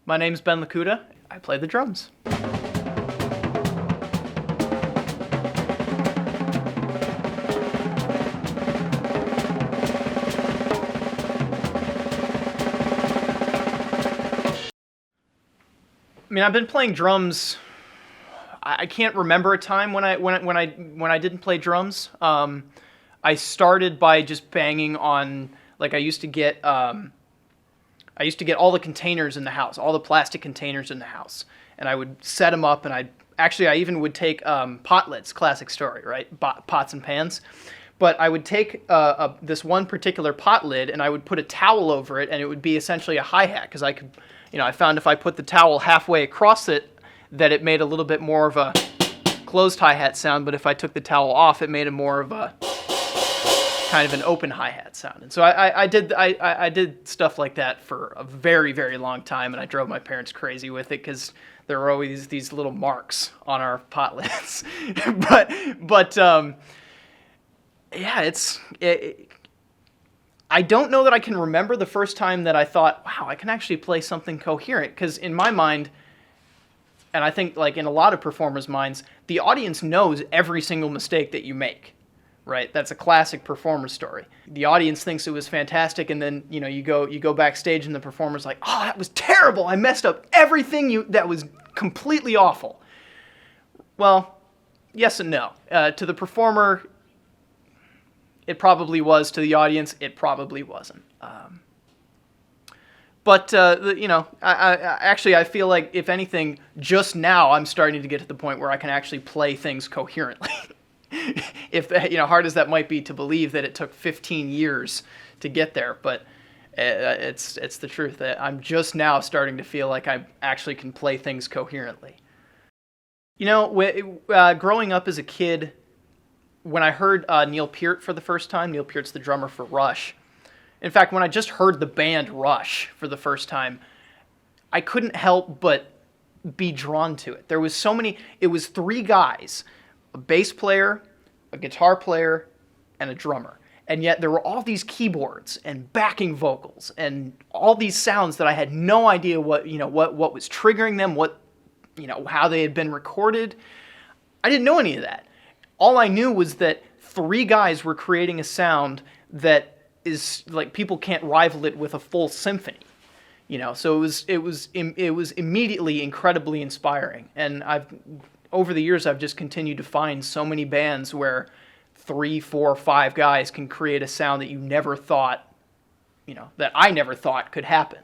My name's Ben Lokuta. I play the drums. I mean, I've been playing drums. I can't remember a time when I didn't play drums. I started by just banging on, like I used to get all the containers in the house, all the plastic containers in the house, and I would set them up, and I even would take pot lids, classic story, right? Pots and pans. But I would take this one particular pot lid, and I would put a towel over it, and it would be essentially a hi-hat, because I could, I found if I put the towel halfway across it, that it made a little bit more of a closed hi-hat sound, but if I took the towel off, it made a more of a kind of an open hi-hat sound. And so I did stuff like that for a very, very long time, and I drove my parents crazy with it because there were always these little marks on our pot lids. but yeah, I don't know that I can remember the first time that I thought, wow, I can actually play something coherent, because in my mind, and I think like in a lot of performers' minds, the audience knows every single mistake that you make. Right, that's a classic performer story. The audience thinks it was fantastic, and then you go backstage, and the performer's like, "Oh, that was terrible! I messed up everything. That was completely awful." Well, yes and no. To the performer, it probably was. To the audience, it probably wasn't. I feel like if anything, just now I'm starting to get to the point where I can actually play things coherently. If hard as that might be to believe that it took 15 years to get there, but it's the truth that I'm just now starting to feel like I actually can play things coherently. Growing up as a kid, when I heard Neil Peart for the first time, Neil Peart's the drummer for Rush. In fact, when I just heard the band Rush for the first time, I couldn't help but be drawn to it. There was it was three guys, a bass player, a guitar player, and a drummer. And yet there were all these keyboards and backing vocals and all these sounds that I had no idea what was triggering them, how they had been recorded. I didn't know any of that. All I knew was that three guys were creating a sound that is like people can't rival it with a full symphony. So it was immediately incredibly inspiring. And over the years, I've just continued to find so many bands where 3, 4, 5 guys can create a sound that you never thought, that I never thought could happen.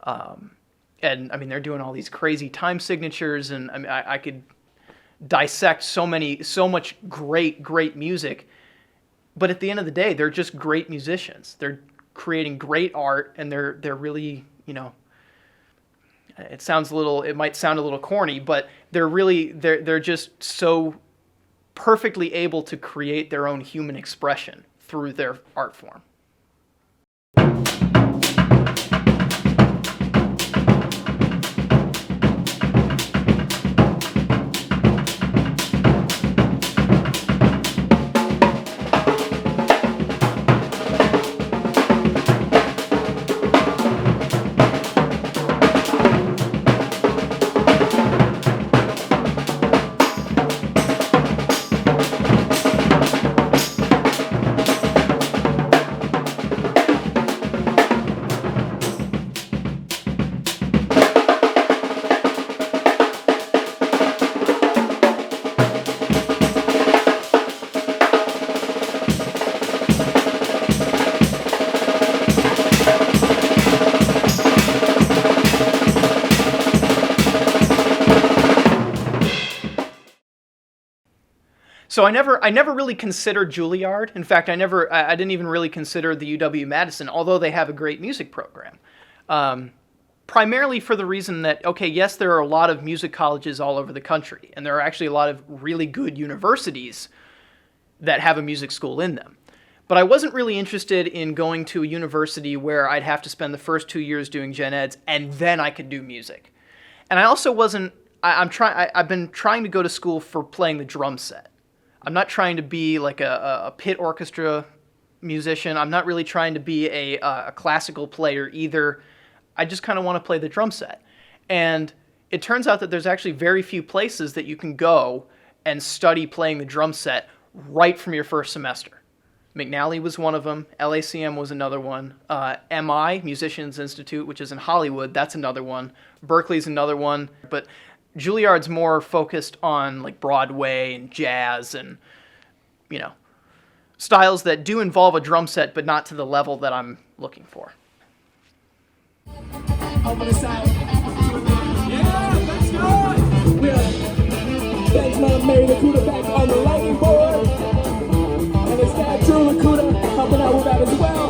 And I mean, they're doing all these crazy time signatures, and I mean, I could dissect so much great music. But at the end of the day, they're just great musicians. They're creating great art, and they're really, it might sound a little corny, but they're just so perfectly able to create their own human expression through their art form. So I never really considered Juilliard. In fact, I didn't even really consider the UW-Madison, although they have a great music program. Primarily for the reason that, okay, yes, there are a lot of music colleges all over the country, and there are actually a lot of really good universities that have a music school in them. But I wasn't really interested in going to a university where I'd have to spend the first 2 years doing gen eds, and then I could do music. And I also wasn't, I've been trying to go to school for playing the drum set. I'm not trying to be like a pit orchestra musician. I'm not really trying to be a classical player either. I just kind of want to play the drum set. And it turns out that there's actually very few places that you can go and study playing the drum set right from your first semester. McNally was one of them. LACM was another one. MI, Musicians Institute, which is in Hollywood, that's another one. Berkeley's another one. But Juilliard's more focused on like Broadway and jazz and, you know, styles that do involve a drum set, but not to the level that I'm looking for. Over the side. Yeah, let's go! Yeah. Thanks, man. Mary Lokuta back on the lighting board. And it's that true Lokuta helping out with that as well.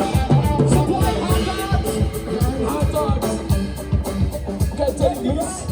Supply hot dogs! Hot dogs! Got take these.